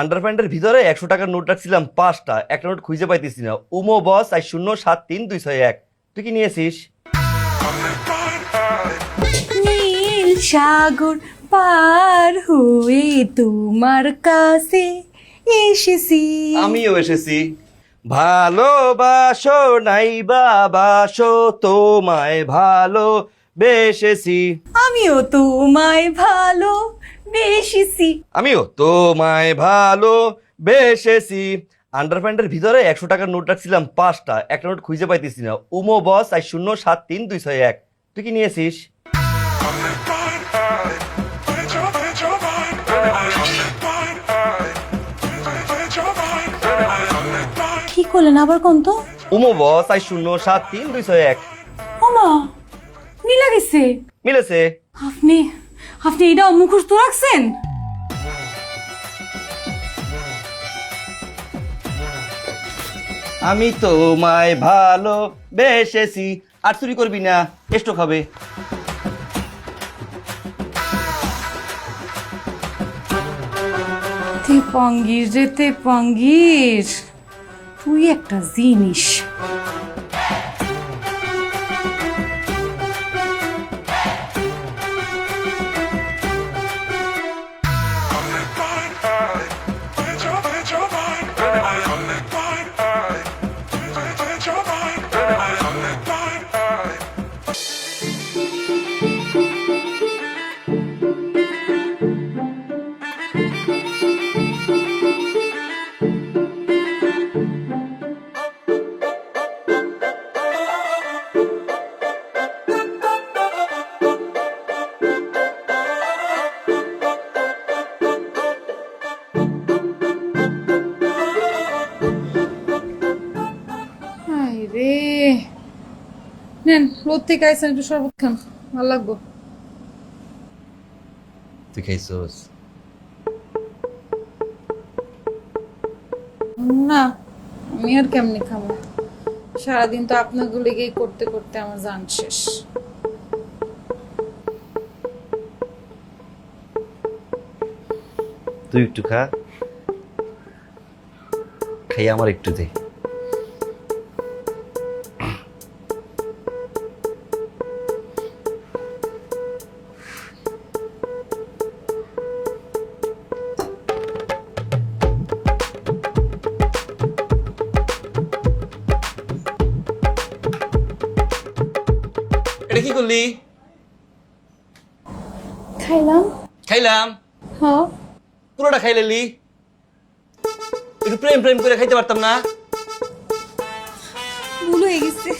আন্ডারপ্যান্টের ভিতরে 100 টাকার নোট রাখছিলাম 5টা, একটা নোট খুঁজে পাইতেছি না। উমো বস 4073 201। তুই কি নিয়েছিস? নীল সাগর পার হয়ে তোমার কাছে এসেছি। আমিও এসেছি। ভালোবাসো নাই বাবাসো, তোমায় ভালো বেসেছি। আমিও তোমায় ভালো বেসেছি। আমিও তোমায় ভালো বেসেছি। আন্ডারপ্যান্টের ভিতরে 100 টাকার নোট রাখছিলাম 5টা, একটা নোট খুঁজে পাইতেছি না। উমো বস 4073 201। তুই কি নিয়েছিস? কি করলেন আবার কোন তো? উমো বস 4073 201। ওমা, মিলা গেছে। মিলেছে। আপনি আপনি এটা মুখস্থ রাখছেন? আমি তোমায় ভালো বেসেছি। আর চুরি করবি না, এস্টো খাবে। তেপাঙ্গির রে তেপাঙ্গির, তুই একটা জিনিস। হায় রে, নেন রোদ থেকে আইসেন, একটু শরবত খান, ভালো লাগবো। তুই খাইছোস? না, আমি আর কেমনি খাবো? সারাদিন তো আপনাকে লেগেই করতে করতে আমার জান শেষ। তুই একটু খা, খাই আমার একটু দে। এটা কি করলি? খাইলাম। খাইলাম। হ্যাঁ, পুরোটা খাইলেলি। একটু প্রেম প্রেম করে খাইতে পারতাম না? ভুল হয়ে গেছে।